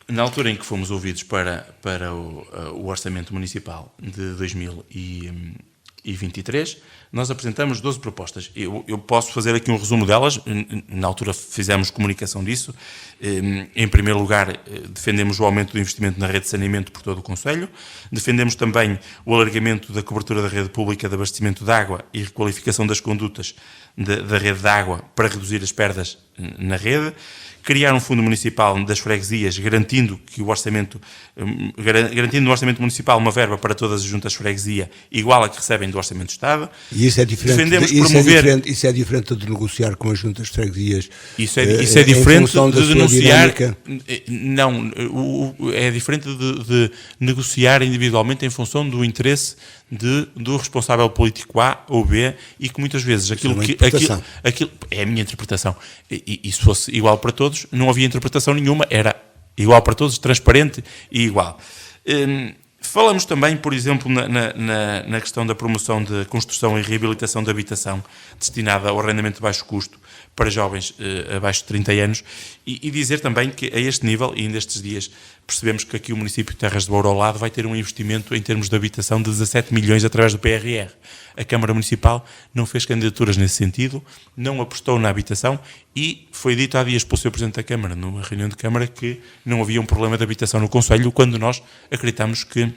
Speaker 2: Na altura em que fomos ouvidos para o Orçamento Municipal de 2023, nós apresentamos 12 propostas. Eu posso fazer aqui um resumo delas. Na altura fizemos comunicação disso. Em primeiro lugar, defendemos o aumento do investimento na rede de saneamento por todo o concelho. Defendemos também o alargamento da cobertura da rede pública de abastecimento de água e requalificação das condutas da rede de água para reduzir as perdas na rede. Criar um fundo municipal das freguesias, garantindo no orçamento municipal uma verba para todas as juntas de freguesia, igual à que recebem do Orçamento do Estado.
Speaker 1: E isso é diferente, isso é diferente de negociar com as juntas de freguesias.
Speaker 2: Isso é diferente de denunciar. Não, é diferente de negociar individualmente em função do interesse do responsável político A ou B, e que muitas vezes aquilo é a minha interpretação. E se fosse igual para todos, não havia interpretação nenhuma, era igual para todos, transparente e igual. Falamos também, por exemplo, na questão da promoção de construção e reabilitação de habitação destinada ao arrendamento de baixo custo para jovens abaixo de 30 anos, e dizer também que a este nível, e ainda estes dias percebemos que aqui o município de Terras de Douro ao lado vai ter um investimento em termos de habitação de 17 milhões através do PRR. A Câmara Municipal não fez candidaturas nesse sentido, não apostou na habitação, e foi dito há dias pelo Sr. Presidente da Câmara, numa reunião de Câmara, que não havia um problema de habitação no concelho, quando nós acreditamos que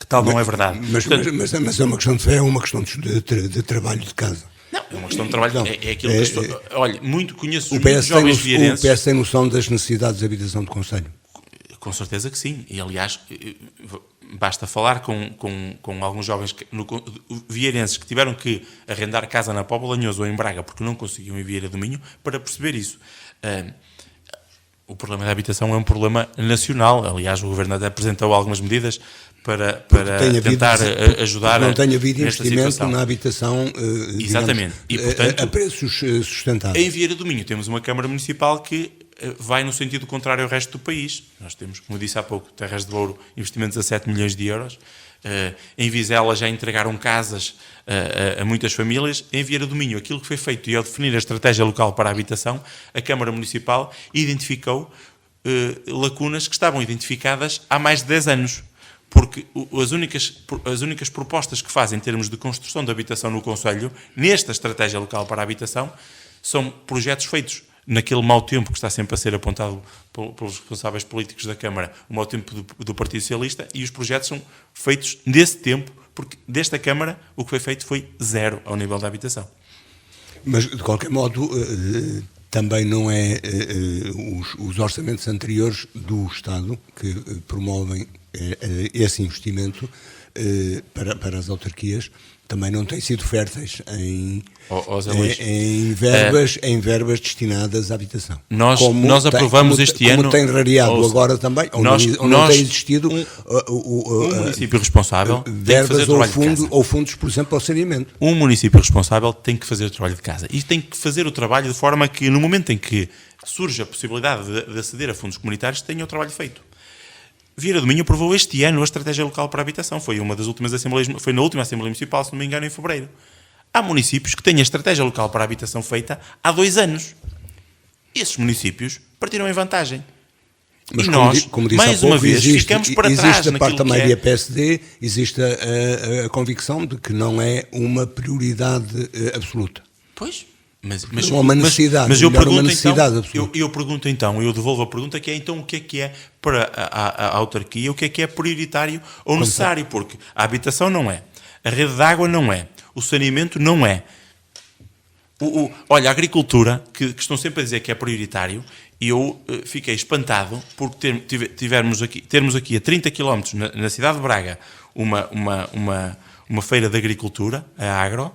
Speaker 2: tal não é verdade.
Speaker 1: Mas é uma questão de fé, é uma questão de trabalho de casa.
Speaker 2: Não, é uma questão de trabalho. É aquilo que as pessoas... Olha, conheço
Speaker 1: o
Speaker 2: muitos jovens vieirenses...
Speaker 1: O PS tem noção das necessidades de habitação do concelho?
Speaker 2: Com certeza que sim. E, aliás, basta falar com alguns jovens vieirenses que tiveram que arrendar casa na Póvoa de Lanhoso ou em Braga porque não conseguiam ir Vieira do Minho para perceber isso. O problema da habitação é um problema nacional. Aliás, o Governo até apresentou algumas medidas para tentar ajudar
Speaker 1: não tem havido investimento
Speaker 2: situação.
Speaker 1: Na habitação,
Speaker 2: exatamente. E, portanto,
Speaker 1: a preços sustentáveis.
Speaker 2: Em Vieira do Minho temos uma Câmara Municipal que vai no sentido contrário ao resto do país. Nós temos, como eu disse há pouco, Terras de Douro, investimentos a 7 milhões de euros. Em Vizela já entregaram casas a muitas famílias, em Vieira do Minho. Aquilo que foi feito, e ao definir a estratégia local para a habitação, a Câmara Municipal identificou lacunas que estavam identificadas há mais de 10 anos. Porque as únicas propostas que fazem em termos de construção de habitação no Conselho, nesta estratégia local para a habitação, são projetos feitos naquele mau tempo que está sempre a ser apontado pelos responsáveis políticos da Câmara, o mau tempo do Partido Socialista, e os projetos são feitos nesse tempo, porque desta Câmara o que foi feito foi zero ao nível da habitação.
Speaker 1: Mas, de qualquer modo, também não é os orçamentos anteriores do Estado que promovem esse investimento para as autarquias, também não têm sido férteis em verbas destinadas à habitação.
Speaker 2: Nós aprovamos este ano...
Speaker 1: Como tem rareado agora também, ou não tem existido
Speaker 2: um município responsável
Speaker 1: verbas ou fundos, por exemplo, ao saneamento.
Speaker 2: Um município responsável tem que fazer o trabalho de casa. E tem que fazer o trabalho de forma que, no momento em que surge a possibilidade de aceder a fundos comunitários, tenha o trabalho feito. Vieira do Minho aprovou este ano a estratégia local para a habitação. Foi na última Assembleia Municipal, se não me engano, em fevereiro. Há municípios que têm a estratégia local para a habitação feita há 2 anos. Esses municípios partiram em vantagem.
Speaker 1: Mas
Speaker 2: e nós,
Speaker 1: como disse
Speaker 2: mais uma vez, ficamos para trás.
Speaker 1: Existe a parte da maioria PSD, existe a convicção de que não é uma prioridade absoluta.
Speaker 2: Pois. Mas
Speaker 1: uma necessidade,
Speaker 2: eu
Speaker 1: pergunto
Speaker 2: então, eu devolvo a pergunta, que é então o que é para a autarquia, o que é prioritário ou necessário, porque a habitação não é, a rede de água não é, o saneamento não é. Olha, a agricultura, que estão sempre a dizer que é prioritário, e eu fiquei espantado por termos aqui a 30 km na cidade de Braga uma feira de agricultura, a Agro,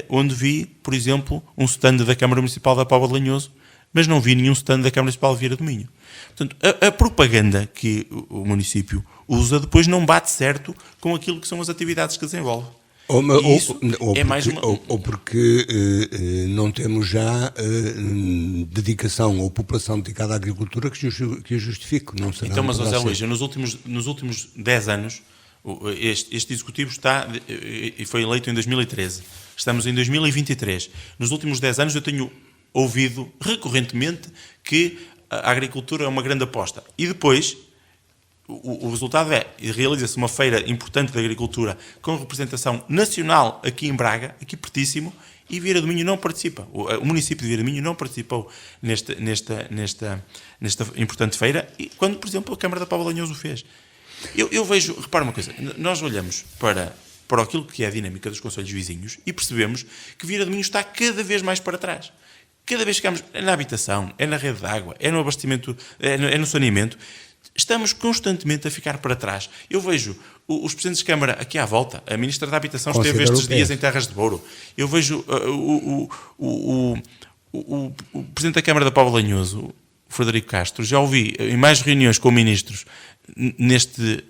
Speaker 2: onde vi, por exemplo, um stand da Câmara Municipal da Póvoa de Lanhoso, mas não vi nenhum stand da Câmara Municipal de Vieira do Minho. Portanto, a propaganda que o município usa depois não bate certo com aquilo que são as atividades que desenvolve.
Speaker 1: Ou porque não temos já dedicação ou população dedicada à agricultura que o justifique. Não será
Speaker 2: então, mas, José Luís, nos últimos 10 anos, este Executivo e foi eleito em 2013. Estamos em 2023. Nos últimos 10 anos eu tenho ouvido recorrentemente que a agricultura é uma grande aposta. E depois, o resultado realiza-se uma feira importante de agricultura com representação nacional aqui em Braga, aqui pertíssimo, e Vieira do Minho não participa. O município de Vieira do Minho não participou nesta importante feira, quando, por exemplo, a Câmara da Póvoa de Lanhoso o fez. Eu vejo, repara uma coisa, nós olhamos para aquilo que é a dinâmica dos concelhos vizinhos e percebemos que Vieira do Minho está cada vez mais para trás. Cada vez que ficamos na habitação, é na rede de água, é no abastecimento, é no saneamento, estamos constantemente a ficar para trás. Eu vejo os presidentes de Câmara aqui à volta, a Ministra da Habitação esteve estes dias em Terras de Douro, eu vejo o Presidente da Câmara da Póvoa de Lanhoso, Frederico Castro, já ouvi em mais reuniões com ministros neste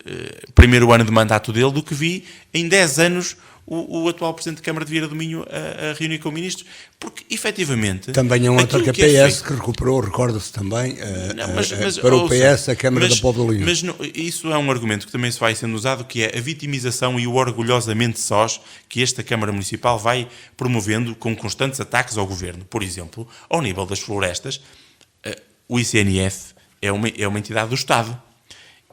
Speaker 2: primeiro ano de mandato dele do que vi em 10 anos o atual Presidente de Câmara de Vieira do Minho a reunir com ministros, porque efetivamente...
Speaker 1: Também é um autarca PS que recuperou, recorda-se também, para o PS a Câmara da Póvoa de Lanhoso.
Speaker 2: Mas isso é um argumento que também se vai sendo usado, que é a vitimização e o orgulhosamente sós que esta Câmara Municipal vai promovendo com constantes ataques ao Governo. Por exemplo, ao nível das florestas, o ICNF é uma entidade do Estado.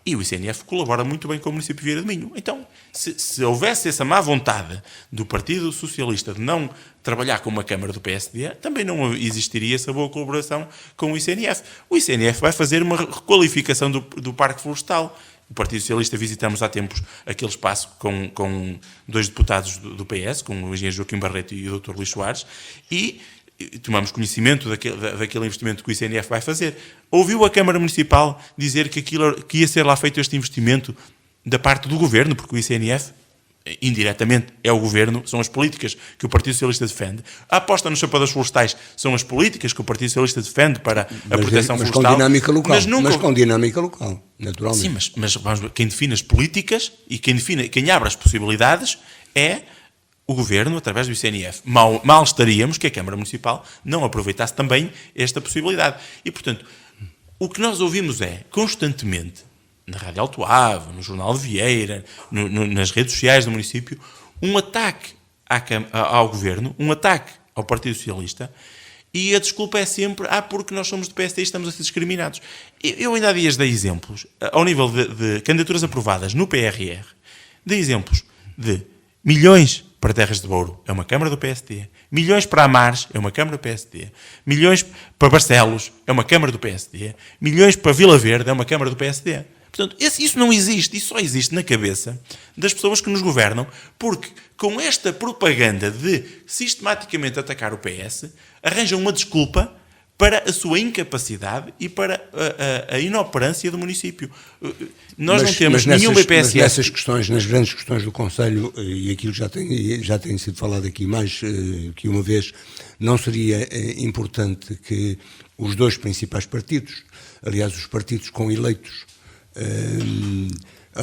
Speaker 2: E o ICNF colabora muito bem com o município de Vieira do Minho. Então, se houvesse essa má vontade do Partido Socialista de não trabalhar com uma Câmara do PSD, também não existiria essa boa colaboração com o ICNF. O ICNF vai fazer uma requalificação do Parque Florestal. O Partido Socialista visitamos há tempos aquele espaço com 2 deputados do PS, com o engenheiro Joaquim Barreto e o Dr. Luís Soares, e tomamos conhecimento daquele investimento que o ICNF vai fazer. Ouviu a Câmara Municipal dizer que ia ser lá feito este investimento da parte do Governo, porque o ICNF, indiretamente, é o Governo, são as políticas que o Partido Socialista defende. A aposta nos chapadores florestais são as políticas que o Partido Socialista defende para a proteção florestal.
Speaker 1: Mas com dinâmica local, mas com dinâmica local, naturalmente.
Speaker 2: Sim, mas vamos ver, quem define as políticas e quem abre as possibilidades é o Governo, através do ICNF. Mal estaríamos que a Câmara Municipal não aproveitasse também esta possibilidade. E, portanto, o que nós ouvimos constantemente, na Rádio Alto Ave, no Jornal de Vieira, nas redes sociais do município, um ataque ao governo, um ataque ao Partido Socialista, e a desculpa é sempre, porque nós somos do PSD e estamos a ser discriminados. Eu ainda há dias dei exemplos, ao nível de candidaturas aprovadas no PRR, dei exemplos de milhões para Terras de Douro, é uma Câmara do PSD, milhões para Amares, é uma Câmara do PSD, milhões para Barcelos, é uma Câmara do PSD, milhões para Vila Verde, é uma Câmara do PSD. Portanto, isso não existe, isso só existe na cabeça das pessoas que nos governam, porque com esta propaganda de sistematicamente atacar o PS, arranjam uma desculpa para a sua incapacidade e para a inoperância do município. Nós não temos nenhuma IPSS.
Speaker 1: Mas nessas questões, nas grandes questões do Conselho, e aquilo já tem sido falado aqui mais que uma vez, não seria importante que os dois principais partidos, aliás, os partidos com eleitos,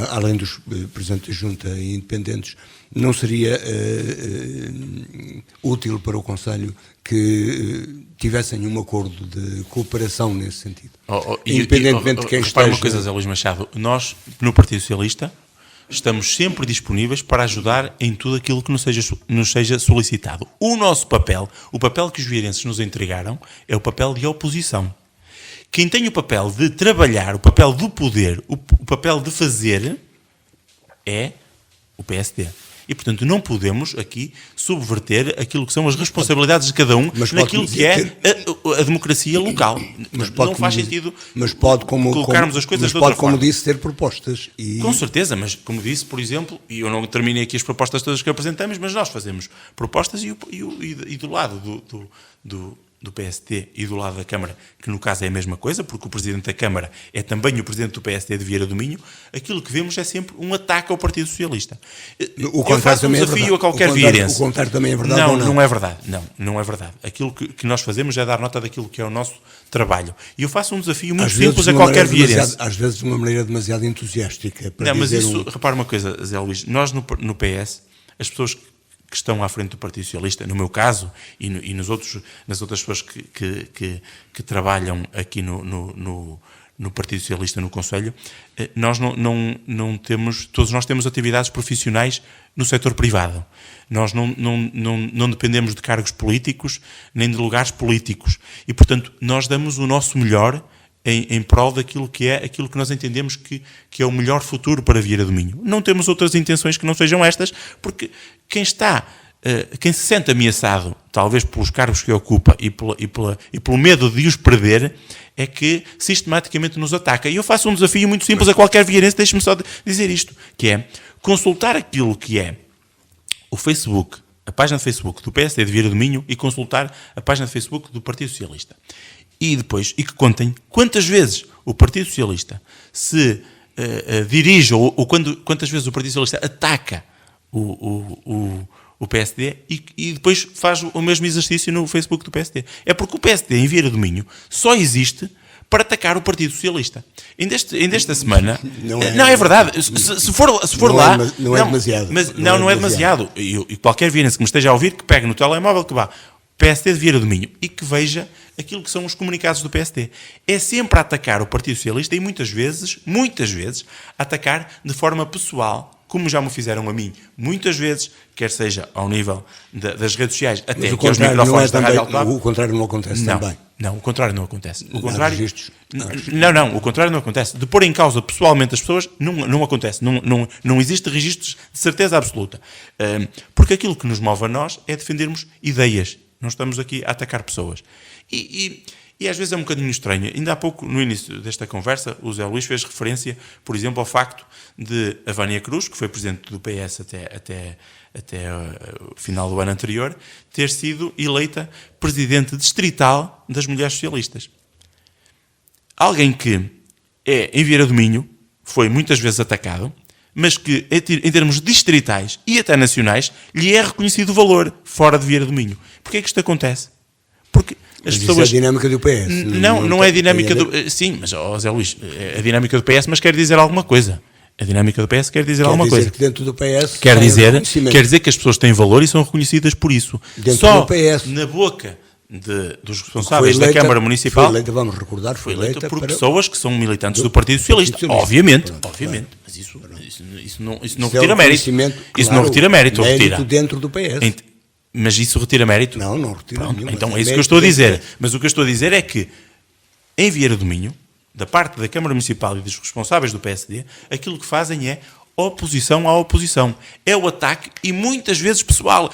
Speaker 1: além dos Presidentes da Junta e independentes, não seria útil para o Conselho que tivessem um acordo de cooperação nesse sentido? Independentemente de quem esteja...
Speaker 2: uma coisa, Zé Luís Machado, nós, no Partido Socialista, estamos sempre disponíveis para ajudar em tudo aquilo que nos seja solicitado. O nosso papel, o papel que os vieirenses nos entregaram, é o papel de oposição. Quem tem o papel de trabalhar, o papel do poder, o papel de fazer, é o PSD. E, portanto, não podemos aqui subverter aquilo que são as responsabilidades de cada um naquilo que é a democracia local. Não faz sentido colocarmos as coisas de outra forma.
Speaker 1: Como disse, ter propostas.
Speaker 2: Com certeza, mas como disse, por exemplo, e eu não terminei aqui as propostas todas que apresentamos, mas nós fazemos propostas e do lado do PSD e do lado da Câmara, que no caso é a mesma coisa, porque o Presidente da Câmara é também o Presidente do PSD de Vieira do Minho, aquilo que vemos é sempre um ataque ao Partido Socialista. Eu faço um desafio a qualquer vieirense.
Speaker 1: O contrário também é verdade
Speaker 2: não,
Speaker 1: ou não?
Speaker 2: Não é verdade. Não é verdade. Aquilo que nós fazemos é dar nota daquilo que é o nosso trabalho. E eu faço um desafio muito simples a qualquer vieirense.
Speaker 1: Às vezes de uma maneira demasiado entusiástica. Para
Speaker 2: mas isso, repara uma coisa, Zé Luís, nós no PS, as pessoas que estão à frente do Partido Socialista, no meu caso, e nas outras pessoas que trabalham aqui no Partido Socialista no Conselho, nós não temos, todos nós temos atividades profissionais no setor privado. Nós não dependemos de cargos políticos, nem de lugares políticos. E, portanto, nós damos o nosso melhor em prol daquilo que é aquilo que nós entendemos que é o melhor futuro para Vieira do Minho. Não temos outras intenções que não sejam estas, porque quem se sente ameaçado, talvez pelos cargos que ocupa e pelo medo de os perder, é que sistematicamente nos ataca. E eu faço um desafio muito simples a qualquer vieirense, deixe-me só dizer isto, que é consultar aquilo que é o Facebook, a página de Facebook do PSD de Vieira do Minho e consultar a página de Facebook do Partido Socialista. E depois, que contem quantas vezes o Partido Socialista se dirige, ou quantas vezes o Partido Socialista ataca o PSD e depois faz o mesmo exercício no Facebook do PSD. É porque o PSD em Vieira do Minho só existe para atacar o Partido Socialista. Ainda esta semana... Não é verdade. Se for lá...
Speaker 1: Não é demasiado.
Speaker 2: Não é demasiado. E qualquer vieirense que me esteja a ouvir, que pegue no telemóvel, que vá... PSD de Vieira do Minho e que veja aquilo que são os comunicados do PSD. É sempre a atacar o Partido Socialista e muitas vezes, atacar de forma pessoal, como já me fizeram a mim, muitas vezes, quer seja ao nível das redes sociais, até aqui aos microfones da Rádio Alto.
Speaker 1: O contrário não acontece também.
Speaker 2: Não, o contrário não acontece. O contrário, o contrário não acontece. De pôr em causa pessoalmente as pessoas, não acontece. Não existe registros de certeza absoluta. Porque aquilo que nos move a nós é defendermos ideias. Não estamos aqui a atacar pessoas. E às vezes é um bocadinho estranho. Ainda há pouco, no início desta conversa, o Zé Luís fez referência, por exemplo, ao facto de a Vânia Cruz, que foi presidente do PS até o final do ano anterior, ter sido eleita presidente distrital das Mulheres Socialistas. Alguém que em Vieira do Minho foi muitas vezes atacado, mas que em termos distritais e até nacionais lhe é reconhecido o valor fora de Vieira do Minho. Porquê é que isto acontece? Porque as pessoas...
Speaker 1: Isso é a dinâmica do PS.
Speaker 2: Não é a dinâmica do... Sim, mas, Zé Luís, é a dinâmica do PS, mas quer dizer alguma coisa. A dinâmica do PS quer dizer alguma coisa.
Speaker 1: Quer dizer que dentro do PS...
Speaker 2: Quer dizer que as pessoas têm valor e são reconhecidas por isso.
Speaker 1: Dentro do PS.
Speaker 2: Na boca dos responsáveis da Câmara Municipal
Speaker 1: foi eleita, vamos recordar, foi eleita
Speaker 2: por pessoas que são militantes do Partido Socialista. Obviamente, mas isso não retira mérito. Isso não retira mérito.
Speaker 1: Mérito dentro do PS.
Speaker 2: Mas isso retira mérito?
Speaker 1: Não retira nenhum.
Speaker 2: Então é isso que eu estou a dizer. Mas o que eu estou a dizer é que em Vieira do Minho, da parte da Câmara Municipal e dos responsáveis do PSD, aquilo que fazem é oposição à oposição. É o ataque e muitas vezes pessoal.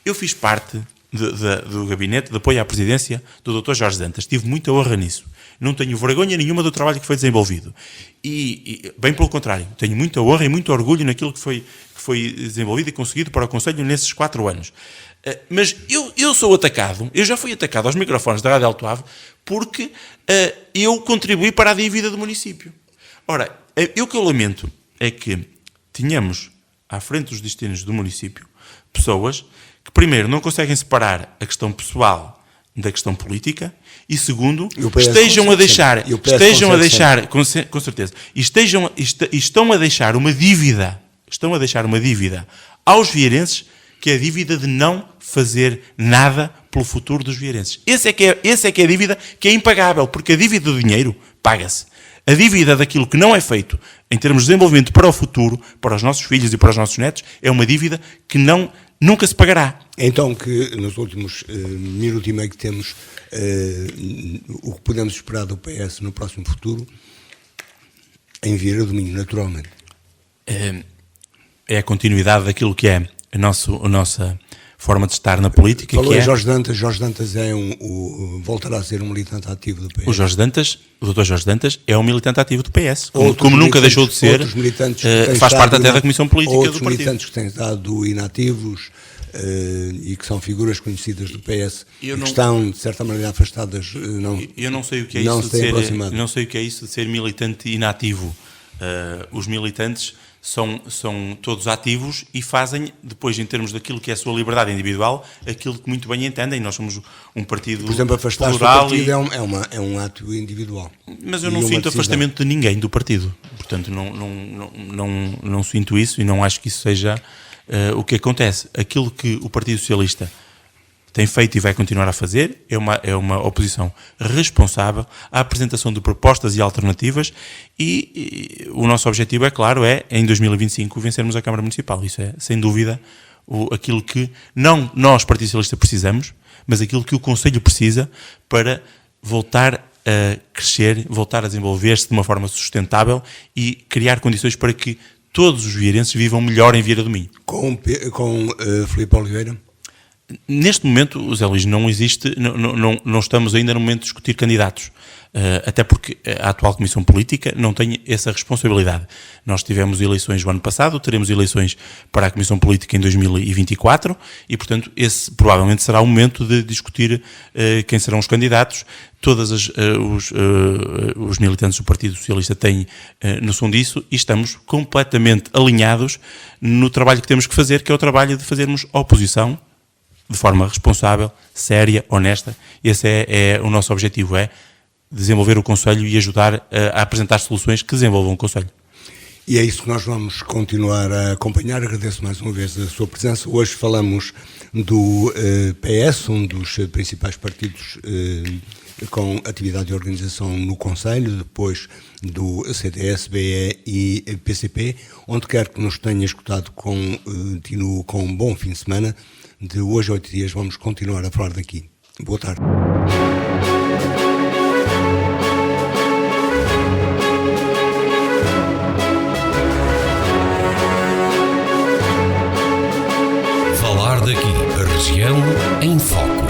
Speaker 2: Eu fiz parte do gabinete de apoio à presidência do Dr. Jorge Dantas. Tive muita honra nisso. Não tenho vergonha nenhuma do trabalho que foi desenvolvido. E bem pelo contrário, tenho muita honra e muito orgulho naquilo que foi desenvolvido e conseguido para o Conselho nesses 4 anos. Mas eu sou atacado, eu já fui atacado aos microfones da Rádio Alto Ave porque eu contribuí para a dívida do município. Ora, o que eu lamento é que tínhamos à frente dos destinos do município pessoas que, primeiro, não conseguem separar a questão pessoal da questão política e, segundo, estão a deixar uma dívida aos vieirenses, que é a dívida de não fazer nada pelo futuro dos vieirenses. Essa é que é a dívida que é impagável, porque a dívida do dinheiro paga-se. A dívida daquilo que não é feito em termos de desenvolvimento para o futuro, para os nossos filhos e para os nossos netos, é uma dívida que nunca se pagará.
Speaker 1: Então, que nos últimos minuto e meio que temos, o que podemos esperar do PS no próximo futuro, em Vieira do Minho, naturalmente?
Speaker 2: É a continuidade daquilo que é a nossa forma de estar na política.
Speaker 1: Falou
Speaker 2: que
Speaker 1: em Jorge Dantas. Jorge Dantas voltará a ser um militante ativo do PS.
Speaker 2: O Dr. Jorge Dantas é um militante ativo do PS, como nunca deixou de ser, faz parte até da Comissão Política do Partido.
Speaker 1: Outros militantes que têm estado inativos e que são figuras conhecidas do PS que estão, de certa maneira, afastadas.
Speaker 2: Eu não sei o que é isso de ser militante inativo. Os militantes são todos ativos e fazem, depois, em termos daquilo que é a sua liberdade individual, aquilo que muito bem entendem. Nós somos um partido plural.
Speaker 1: Por exemplo, afastar-se do partido é um ato individual.
Speaker 2: Mas eu não sinto afastamento de ninguém do partido. Portanto, não sinto isso e não acho que isso seja o que acontece. Aquilo que o Partido Socialista tem feito e vai continuar a fazer é uma oposição responsável à apresentação de propostas e alternativas e o nosso objetivo, é claro, em 2025 vencermos a Câmara Municipal. Isso é, sem dúvida, aquilo que não nós, Partido Socialista, precisamos, mas aquilo que o Conselho precisa para voltar a crescer, voltar a desenvolver-se de uma forma sustentável e criar condições para que todos os vieirenses vivam melhor em Vieira do Minho.
Speaker 1: Com Filipe Oliveira?
Speaker 2: Neste momento, Zé Luís, não existe, não estamos ainda no momento de discutir candidatos, até porque a atual Comissão Política não tem essa responsabilidade. Nós tivemos eleições o ano passado, teremos eleições para a Comissão Política em 2024 e, portanto, esse provavelmente será o momento de discutir quem serão os candidatos. Todos os militantes do Partido Socialista têm noção disso e estamos completamente alinhados no trabalho que temos que fazer, que é o trabalho de fazermos oposição de forma responsável, séria, honesta. Esse é o nosso objetivo, é desenvolver o Conselho e ajudar a apresentar soluções que desenvolvam o Conselho.
Speaker 1: E é isso que nós vamos continuar a acompanhar. Agradeço mais uma vez a sua presença. Hoje falamos do PS, um dos principais partidos com atividade de organização no Conselho, depois do CDS, BE e PCP. Onde quer que nos tenha escutado, continuo com um bom fim de semana. De hoje a 8 dias vamos continuar a falar daqui. Boa tarde.
Speaker 3: Falar daqui, a região em foco.